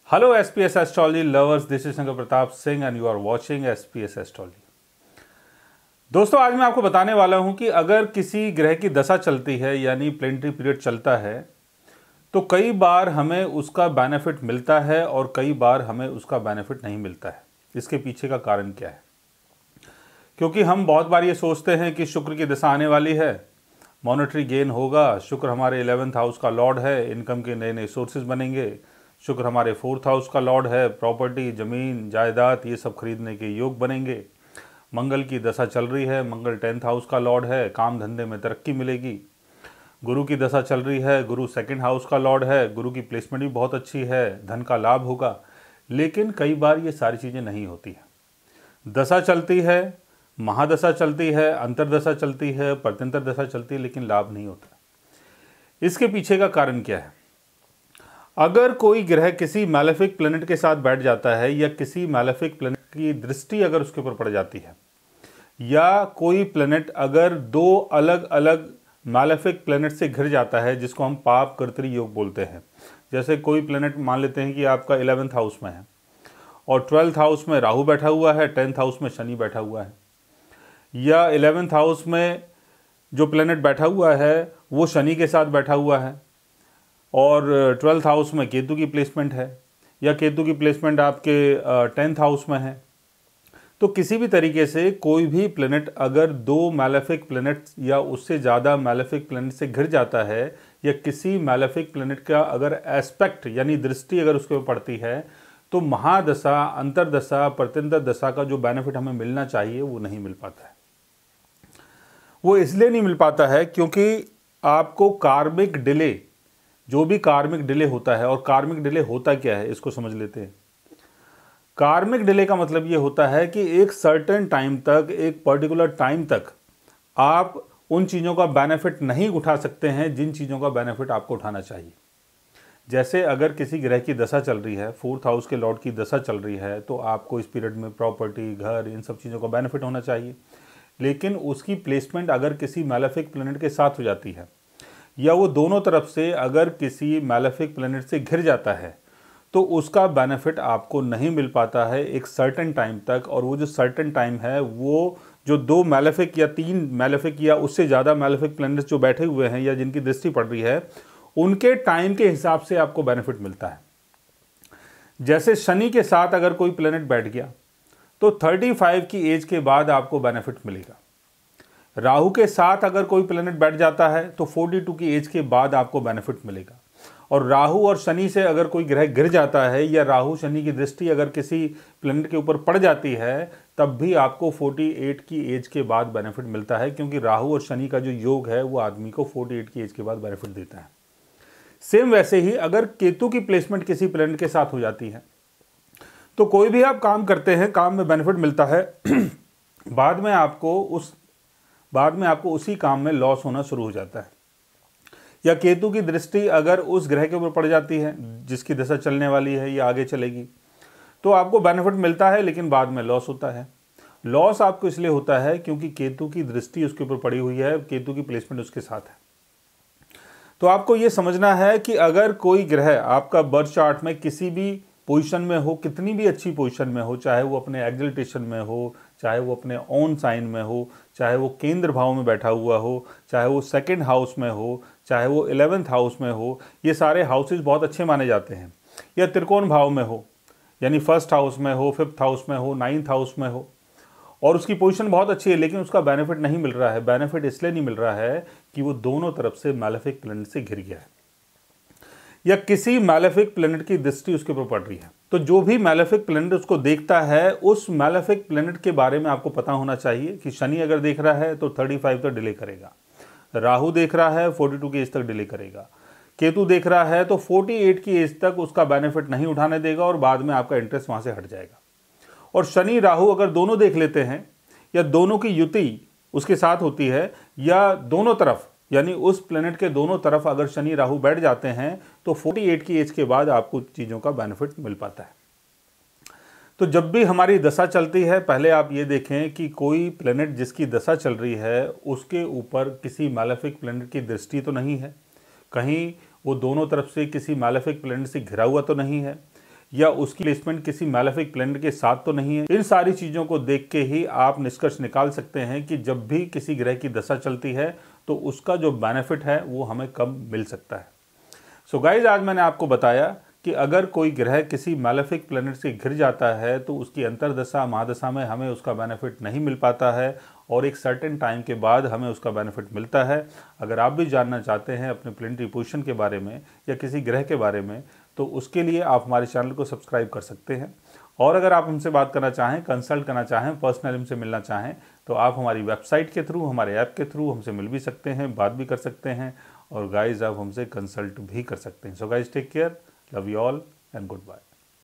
Hello SPS Astrology lovers, this is Shankar Pratap Singh and you are watching SPS Astrology। दोस्तों, आज मैं आपको बताने वाला हूं कि अगर किसी ग्रह की दशा चलती है यानी प्लेनेटरी पीरियड चलता है तो कई बार हमें उसका बेनिफिट मिलता है और कई बार हमें उसका बेनिफिट नहीं मिलता है। इसके पीछे का कारण क्या है? क्योंकि हम बहुत बार ये सोचते हैं कि शुक्र की दशा आने वाली है, मॉनेटरी गेन होगा, शुक्र हमारे 11th हाउस का लॉर्ड है, इनकम के नए नए सोर्सेज बनेंगे, शुक्र हमारे 4th हाउस का लॉर्ड है, प्रॉपर्टी, ज़मीन, जायदाद ये सब खरीदने के योग बनेंगे। मंगल की दशा चल रही है, मंगल 10th हाउस का लॉर्ड है, काम धंधे में तरक्की मिलेगी। गुरु की दशा चल रही है, गुरु 2nd हाउस का लॉर्ड है, गुरु की प्लेसमेंट भी बहुत अच्छी है, धन का लाभ होगा। लेकिन कई बार ये सारी चीज़ें नहीं होती हैं। दशा चलती है, महादशा चलती है, अंतरदशा चलती है, प्रत्यंतर दशा चलती है, लेकिन लाभ नहीं होता। इसके पीछे का कारण क्या है? अगर कोई ग्रह किसी मैलेफिक प्लैनेट के साथ बैठ जाता है या किसी मैलेफिक प्लैनेट की दृष्टि अगर उसके ऊपर पड़ जाती है, या कोई प्लैनेट अगर दो अलग अलग मैलेफिक प्लैनेट से घिर जाता है, जिसको हम पाप कर्तरी योग बोलते हैं। जैसे कोई प्लैनेट मान लेते हैं कि आपका 11th हाउस में है और 12th हाउस में राहु बैठा हुआ है, 10th हाउस में शनि बैठा हुआ है, या 11th हाउस में जो प्लैनेट बैठा हुआ है वो शनि के साथ बैठा हुआ है और 12th हाउस में केतु की प्लेसमेंट है, या केतु की प्लेसमेंट आपके 10th हाउस में है। तो किसी भी तरीके से कोई भी प्लैनेट अगर दो मैलेफिक प्लैनेट या उससे ज़्यादा मैलेफिक प्लैनेट से घिर जाता है, या किसी मैलेफिक प्लैनेट का अगर एस्पेक्ट यानी दृष्टि अगर उसके ऊपर पड़ती है, तो महादशा, अंतरदशा, प्रत्यंतर दशा का जो बेनिफिट हमें मिलना चाहिए वो नहीं मिल पाता है। वो इसलिए नहीं मिल पाता है क्योंकि आपको कार्मिक डिले, जो भी कार्मिक डिले होता है, और कार्मिक डिले होता क्या है इसको समझ लेते हैं। कार्मिक डिले का मतलब ये होता है कि एक सर्टेन टाइम तक, एक पर्टिकुलर टाइम तक आप उन चीज़ों का बेनिफिट नहीं उठा सकते हैं जिन चीज़ों का बेनिफिट आपको उठाना चाहिए। जैसे अगर किसी ग्रह की दशा चल रही है, 4th हाउस के लॉर्ड की दशा चल रही है, तो आपको इस पीरियड में प्रॉपर्टी, घर, इन सब चीज़ों का बेनिफिट होना चाहिए। लेकिन उसकी प्लेसमेंट अगर किसी मैलेफिक प्लैनेट के साथ हो जाती है, या वो दोनों तरफ से अगर किसी मैलेफिक प्लैनेट से घिर जाता है, तो उसका बेनिफिट आपको नहीं मिल पाता है एक सर्टेन टाइम तक। और वो जो सर्टेन टाइम है, वो जो दो मैलेफिक या तीन मैलेफिक या उससे ज़्यादा मैलेफिक प्लैनेट्स जो बैठे हुए हैं या जिनकी दृष्टि पड़ रही है, उनके टाइम के हिसाब से आपको बेनिफिट मिलता है। जैसे शनि के साथ अगर कोई प्लैनेट बैठ गया तो 35 की एज के बाद आपको बेनिफिट मिलेगा। राहु के साथ अगर कोई प्लैनेट बैठ जाता है तो 42 की एज के बाद आपको बेनिफिट मिलेगा। और राहु और शनि से अगर कोई ग्रह गिर जाता है, या राहु शनि की दृष्टि अगर किसी प्लैनेट के ऊपर पड़ जाती है, तब भी आपको 48 की एज के बाद बेनिफिट मिलता है, क्योंकि राहु और शनि का जो योग है वो आदमी को 48 की एज के बाद बेनिफिट देता है। सेम वैसे ही अगर केतु की प्लेसमेंट किसी प्लैनेट के साथ हो जाती है, तो कोई भी आप काम करते हैं, काम में बेनिफिट मिलता है, बाद में आपको उसी काम में लॉस होना शुरू हो जाता है। या केतु की दृष्टि अगर उस ग्रह के ऊपर पड़ जाती है जिसकी दशा चलने वाली है या आगे चलेगी, तो आपको बेनिफिट मिलता है, लेकिन बाद में लॉस होता है। लॉस आपको इसलिए होता है क्योंकि केतु की दृष्टि उसके ऊपर पड़ी हुई है, केतु की प्लेसमेंट उसके साथ है। तो आपको ये समझना है कि अगर कोई ग्रह आपका बर्थ चार्ट में किसी भी पोजीशन में हो, कितनी भी अच्छी पोजीशन में हो, चाहे वो अपने एक्सल्टेशन में हो, चाहे वो अपने ऑन साइन में हो, चाहे वो केंद्र भाव में बैठा हुआ हो, चाहे वो 2nd हाउस में हो, चाहे वो 11th हाउस में हो, ये सारे हाउसेज बहुत अच्छे माने जाते हैं। या त्रिकोण भाव में हो, यानी 1st हाउस में हो, 5th हाउस में हो, 9th हाउस में हो, और उसकी पोजीशन बहुत अच्छी है, लेकिन उसका बेनिफिट नहीं मिल रहा है। बेनिफिट इसलिए नहीं मिल रहा है कि वो दोनों तरफ से मैलेफिक प्लैनेट से घिर गया है, या किसी मैलेफिक प्लैनेट की दृष्टि उसके ऊपर पड़ रही है। तो जो भी मैलेफिक प्लैनेट उसको देखता है, उस मैलेफिक प्लैनेट के बारे में आपको पता होना चाहिए कि शनि अगर देख रहा है तो 35 तक डिले करेगा, राहु देख रहा है 42 की एज तक डिले करेगा, केतु देख रहा है तो 48 की एज तक उसका बेनिफिट नहीं उठाने देगा और बाद में आपका इंटरेस्ट वहां से हट जाएगा। और शनि राहु अगर दोनों देख लेते हैं, या दोनों की युति उसके साथ होती है, या दोनों तरफ यानी उस प्लेनेट के दोनों तरफ अगर शनि राहु बैठ जाते हैं, तो 48 की एज के बाद आपको चीज़ों का बेनिफिट मिल पाता है। तो जब भी हमारी दशा चलती है, पहले आप ये देखें कि कोई प्लेनेट जिसकी दशा चल रही है उसके ऊपर किसी मैलेफिक प्लेनेट की दृष्टि तो नहीं है, कहीं वो दोनों तरफ से किसी मैलेफिक प्लेनेट से घिरा हुआ तो नहीं है, या उसकी प्लेसमेंट किसी मैलेफिक प्लैनेट के साथ तो नहीं है। इन सारी चीज़ों को देख के ही आप निष्कर्ष निकाल सकते हैं कि जब भी किसी ग्रह की दशा चलती है तो उसका जो बेनिफिट है वो हमें कम मिल सकता है। सो गाइज, आज मैंने आपको बताया कि अगर कोई ग्रह किसी मैलेफिक प्लैनेट से घिर जाता है तो उसकी अंतरदशा महादशा में हमें उसका बेनिफिट नहीं मिल पाता है और एक सर्टेन टाइम के बाद हमें उसका बेनिफिट मिलता है। अगर आप भी जानना चाहते हैं अपने प्लैनेटरी पोजीशन के बारे में या किसी ग्रह के बारे में तो उसके लिए आप हमारे चैनल को सब्सक्राइब कर सकते हैं। और अगर आप हमसे बात करना चाहें, कंसल्ट करना चाहें, पर्सनल हमसे मिलना चाहें तो आप हमारी वेबसाइट के थ्रू, हमारे ऐप के थ्रू हमसे मिल भी सकते हैं, बात भी कर सकते हैं और गाइज आप हमसे कंसल्ट भी कर सकते हैं। So guys, take care, love you all and good bye.